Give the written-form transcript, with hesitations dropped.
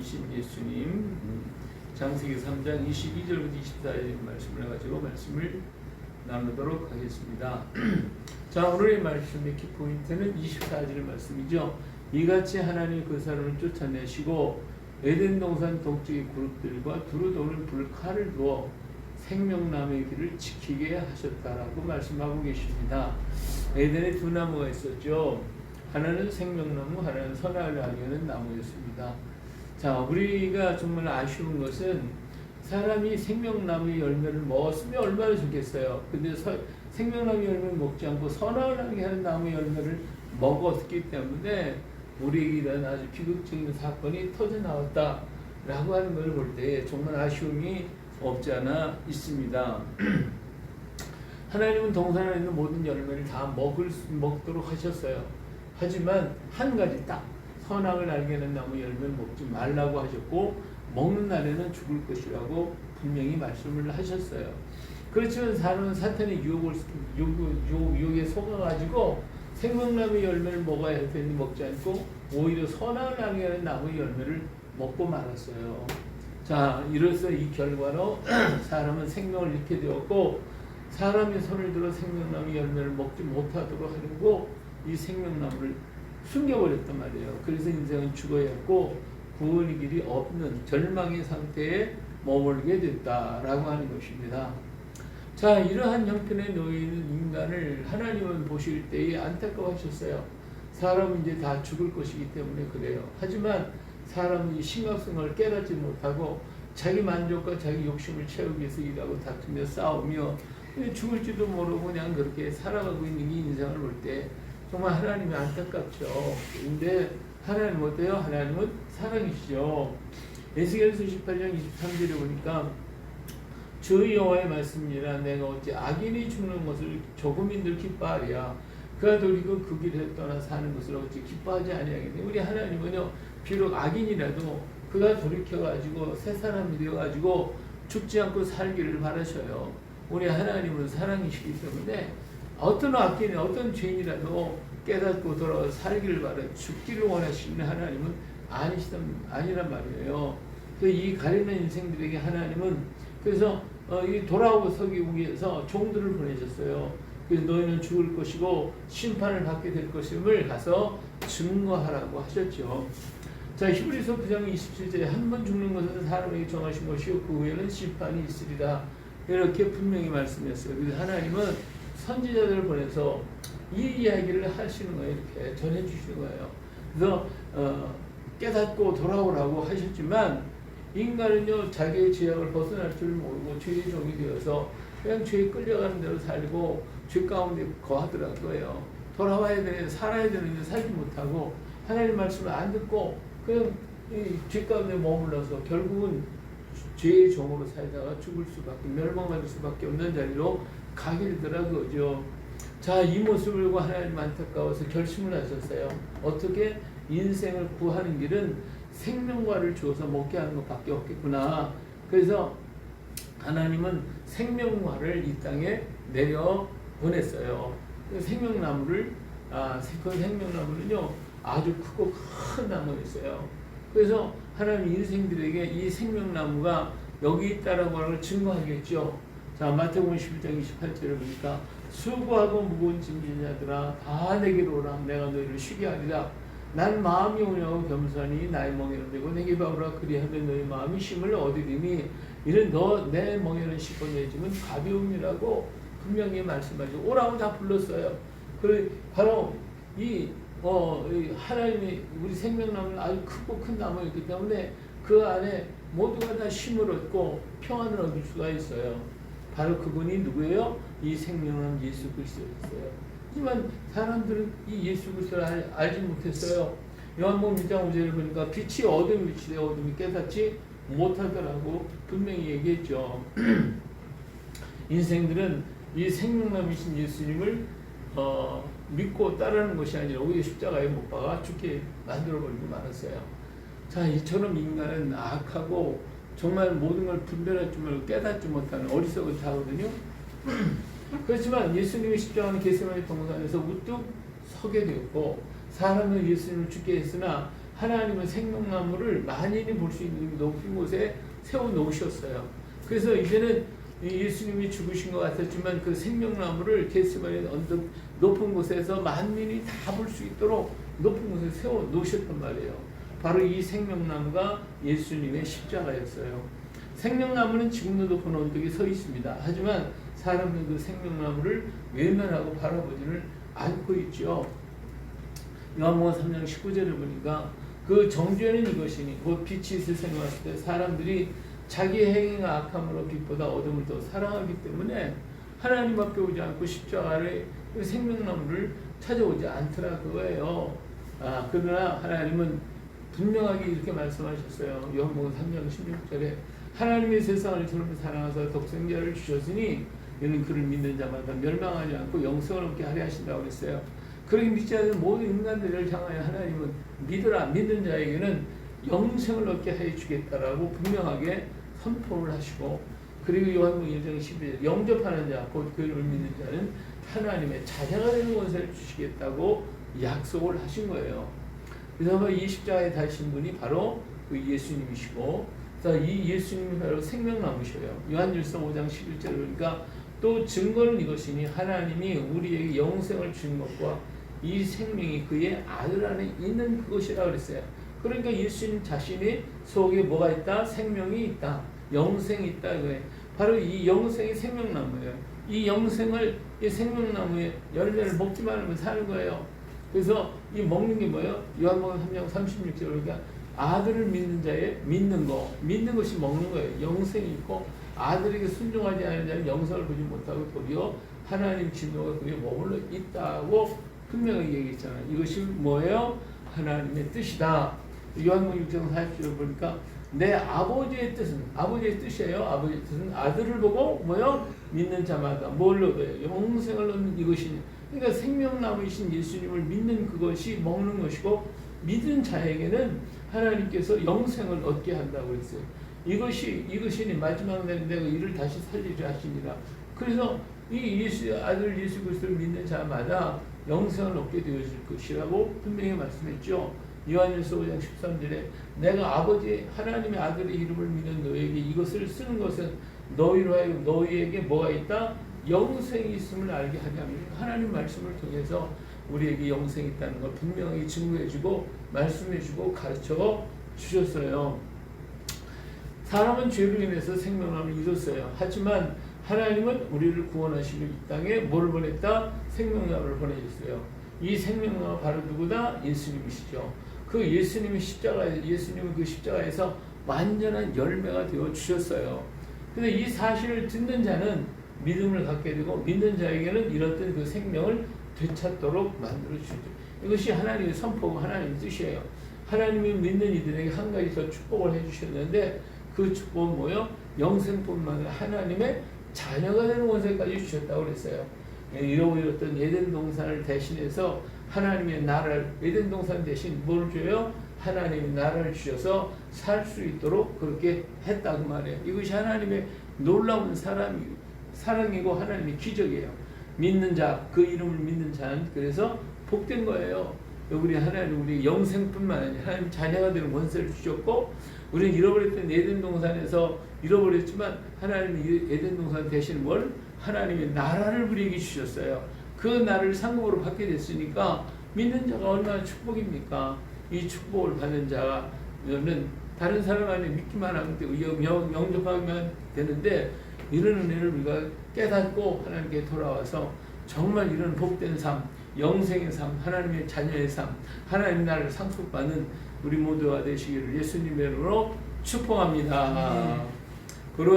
하나님이신 예수님 창세기 3장 22절부터 24절 말씀을 가지고 말씀을 나누도록 하겠습니다. 자, 오늘의 말씀의 키포인트는 24절 말씀이죠. 이같이 하나님 그 사람을 쫓아내시고 에덴 동산 동쪽의 그룹들과 두루 도는 불칼을 두어 생명나무의 길을 지키게 하셨다라고 말씀하고 계십니다. 에덴에 두 나무가 있었죠. 하나는 생명나무, 하나는 선악을 알게 하는 나무였습니다. 자, 우리가 정말 아쉬운 것은 사람이 생명나무의 열매를 먹었으면 얼마나 좋겠어요. 근데 생명나무의 열매를 먹지 않고 선악을 알게 하는 나무의 열매를 먹었기 때문에 우리에게 이런 아주 비극적인 사건이 터져 나왔다라고 하는 것을 볼 때 정말 아쉬움이 없지 않아 있습니다. 하나님은 동산에 있는 모든 열매를 다 먹도록 하셨어요. 하지만 한 가지 딱 선악을 알게 하는 나무 열매를 먹지 말라고 하셨고 먹는 날에는 죽을 것이라고 분명히 말씀을 하셨어요. 그렇지만 사람은 사탄의 유혹에 속아가지고 생명나무의 열매를 먹어야 할 텐데 먹지 않고 오히려 선악을 알게 하는 나무의 열매를 먹고 말았어요. 자, 이로써 이 결과로 사람은 생명을 잃게 되었고 사람이 손을 들어 생명나무의 열매를 먹지 못하도록 하려고 이 생명나무를 숨겨버렸단 말이에요. 그래서 인생은 죽어야 했고 구원의 길이 없는 절망의 상태에 머물게 됐다라고 하는 것입니다. 자, 이러한 형편에 놓여 있는 인간을 하나님은 보실 때에 안타까워하셨어요. 사람은 이제 다 죽을 것이기 때문에 그래요. 하지만 사람은 이 심각성을 깨닫지 못하고 자기 만족과 자기 욕심을 채우기 위해서 일하고 다투며 싸우며 죽을지도 모르고 그냥 그렇게 살아가고 있는 이 인생을 볼 때 정말 하나님이 안타깝죠. 근데 하나님은 어때요? 하나님은 사랑이시죠. 에스겔서 18장 23절에 보니까 주 여호와의 말씀이라 내가 어찌 악인이 죽는 것을 조금인들 기뻐하랴. 그가 돌이고 그 길에 떠나 사는 것을 어찌 기뻐하지 아니하겠니. 우리 하나님은요, 비록 악인이라도 그가 돌이켜가지고 새 사람이 되어가지고 죽지 않고 살기를 바라셔요. 우리 하나님은 사랑이시기 때문에 어떤 악인이 어떤 죄인이라도 깨닫고 돌아와 살기를 바라 죽기를 원하시는 하나님은 아니란 말이에요. 이 가련한 인생들에게 하나님은 그래서 이 돌아오고 서기 위해서 종들을 보내셨어요. 그래서 너희는 죽을 것이고 심판을 받게 될 것임을 가서 증거하라고 하셨죠. 자, 히브리서 9장 27절에 한 번 죽는 것은 사람에게 정하신 것이요 그 후에는 심판이 있으리라. 이렇게 분명히 말씀했어요. 그래서 하나님은 선지자들을 보내서 이 이야기를 하시는 거예요. 이렇게 전해주시는 거예요. 그래서 깨닫고 돌아오라고 하셨지만 인간은요, 자기의 죄악을 벗어날 줄 모르고 죄의 종이 되어서 그냥 죄에 끌려가는 대로 살고 죄 가운데 거하더라고요. 돌아와야 되는데 살아야 되는데 살지 못하고 하나님 말씀을 안 듣고 그냥 이 죄 가운데 머물러서 결국은 죄의 종으로 살다가 죽을 수밖에 멸망받을 수밖에 없는 자리로 가게 되더라고요. 자, 이 모습을 보고 하나님 안타까워서 결심을 하셨어요. 어떻게 인생을 구하는 길은 생명과를 주어서 먹게 하는 것밖에 없겠구나. 그래서 하나님은 생명과를 이 땅에 내려 보냈어요. 그 생명나무를 그 생명나무는요 아주 크고 큰 나무였어요. 그래서 하나님 인생들에게 이 생명나무가 여기 있다라고 하는 걸 증거하겠죠. 자, 마태복음 11장 28절을 보니까 수고하고 무거운 짐진 자들아 다 내게로 오라. 내가 너희를 쉬게 하리라. 난 마음이 온유하고 겸손하니 나의 멍에는 되고 내게 배우라. 그리하면 너희 마음이 쉼을 얻으리니 이는 너 내 멍에는 싣고 내 짐은 가벼움이라고 분명히 말씀하시고 오라고 다 불렀어요. 그래 바로 이 하나님이 우리 생명나무는 아주 크고 큰 나무였기 때문에 그 안에 모두가 다 쉼을 얻고 평안을 얻을 수가 있어요. 바로 그분이 누구예요? 이 생명나무 예수 그리스도였어요. 하지만 사람들은 이 예수 그리스도를 알지 못했어요. 요한복음 1장 5절을 보니까 빛이 어둠에 비치되 어둠이 깨닫지 못하더라고 분명히 얘기했죠. 인생들은 이 생명나무이신 예수님을 믿고 따르는 것이 아니라 오히려 십자가에 못 박아 죽게 만들어버리고 말았어요. 자, 이처럼 인간은 악하고 정말 모든 걸 분별할 줄 모르고 깨닫지 못하는 어리석은 자거든요. 그렇지만 예수님이 십자가는 겟세마네 동산에서 우뚝 서게 되었고 사람은 예수님을 죽게 했으나 하나님은 생명나무를 만인이 볼 수 있는 높은 곳에 세워 놓으셨어요. 그래서 이제는 예수님이 죽으신 것 같았지만 그 생명나무를 겟세마네 언덕 높은 곳에서 만민이 다 볼 수 있도록 높은 곳에 세워 놓으셨단 말이에요. 바로 이 생명나무가 예수님의 십자가였어요. 생명나무는 지금도 높은 언덕에 서 있습니다. 하지만 사람은 그 생명나무를 외면하고 바라보지를 않고 있죠. 요한복음 3장 19절을 보니까 그 정죄는 이것이니 곧 빛이 세상에 왔을 때 사람들이 자기 행위가 악함으로 빛보다 어둠을 더 사랑하기 때문에 하나님 앞에 오지 않고 십자가의 생명나무를 찾아오지 않더라 그거예요. 그러나 하나님은 분명하게 이렇게 말씀하셨어요. 요한복음 3장 16절에 하나님의 세상을 저렇게 사랑하사 독생자를 주셨으니 이는 그를 믿는 자마다 멸망하지 않고 영생을 얻게 하려 하신다고 그랬어요. 그렇게 믿지 않는 모든 인간들을 향하여 하나님은 믿으라 믿는 자에게는 영생을 얻게 해 주겠다라고 분명하게 선포를 하시고, 그리고 요한복음 1장 12절 영접하는 자 곧 그를 믿는 자는 하나님의 자녀가 되는 권세를 주시겠다고 약속을 하신 거예요. 그래서 이 십자가에 달신 분이 바로 그 예수님이시고, 이 예수님이 바로 생명나무셔요. 요한일서 5장 11절 그러니까 또 증거는 이것이니 하나님이 우리에게 영생을 주신 것과 이 생명이 그의 아들 안에 있는 그것이라 그랬어요. 그러니까 예수님 자신의 속에 뭐가 있다? 생명이 있다. 영생이 있다. 이거예요. 바로 이 영생이 생명나무예요. 이 영생을 이 생명나무의 열매를 먹기만 하면 사는 거예요. 그래서 이 먹는 게 뭐예요? 요한복음 3장 36절 그러니까 아들을 믿는 자의 믿는 것이 먹는 거예요. 영생이 있고 아들에게 순종하지 않는 자는 영생을 보지 못하고 도리어 하나님 진노가 그에 머물러 있다고 분명히 얘기했잖아요. 이것이 뭐예요? 하나님의 뜻이다. 요한복음 6장 40절 보니까 내 아버지의 뜻이에요. 아버지의 뜻은 아들을 보고 뭐요? 믿는 자마다 뭘 얻어요? 영생을 얻는 이것이니. 그러니까 생명나무이신 예수님을 믿는 그것이 먹는 것이고, 믿은 자에게는 하나님께서 영생을 얻게 한다고 그랬어요. 이것이 마지막 날에 내가 이를 다시 살리려 하시니라. 그래서 이 아들 예수 그리스도를 믿는 자마다 영생을 얻게 되어질 것이라고 분명히 말씀했죠. 요한일서 5장 13절에 내가 아버지 하나님의 아들의 이름을 믿는 너에게 이것을 쓰는 것은 너희로 하여금 너희에게 뭐가 있다? 영생이 있음을 알게 하냐면, 하나님 말씀을 통해서 우리에게 영생이 있다는 걸 분명히 증거해주고 말씀해주고 가르쳐 주셨어요. 사람은 죄로 인해서 생명나무를 잃었어요. 하지만 하나님은 우리를 구원하시기 이 땅에 뭐를 보냈다? 생명나무를 보내줬어요. 이 생명나무 바로 누구다? 예수님이시죠. 그 예수님은 그 십자가에서 완전한 열매가 되어 주셨어요. 근데 이 사실을 듣는 자는 믿음을 갖게 되고, 믿는 자에게는 잃었던 그 생명을 되찾도록 만들어 주죠. 이것이 하나님의 선포고 하나님의 뜻이에요. 하나님이 믿는 이들에게 한 가지 더 축복을 해주셨는데, 그 축복은 뭐예요? 영생뿐만 아니라 하나님의 자녀가 되는 권세까지 주셨다고 그랬어요. 잃어버렸던 에덴 동산을 대신해서 하나님의 나라를, 에덴 동산 대신 뭘 줘요? 하나님의 나라를 주셔서 살 수 있도록 그렇게 했다고 말해요. 이것이 하나님의 놀라운 사랑이고 하나님의 기적이에요. 믿는 자, 그 이름을 믿는 자는 그래서 복된 거예요. 우리 하나님, 우리 영생뿐만 아니라 하나님 자녀가 되는 권세를 주셨고, 우리는 잃어버렸던 에덴 동산에서 잃어버렸지만 하나님이 에덴 동산 대신 뭘? 하나님의 나라를 우리에게 주셨어요. 그 나라를 상급으로 받게 됐으니까 믿는 자가 얼마나 축복입니까? 이 축복을 받는 자는 다른 사람 안에 믿기만 하면 되고 영접하면 되는데, 이런 은혜를 우리가 깨닫고 하나님께 돌아와서 정말 이런 복된 삶, 영생의 삶, 하나님의 자녀의 삶, 하나님 나라를 상속받는 우리 모두가 되시기를 예수님의 이름으로 축복합니다.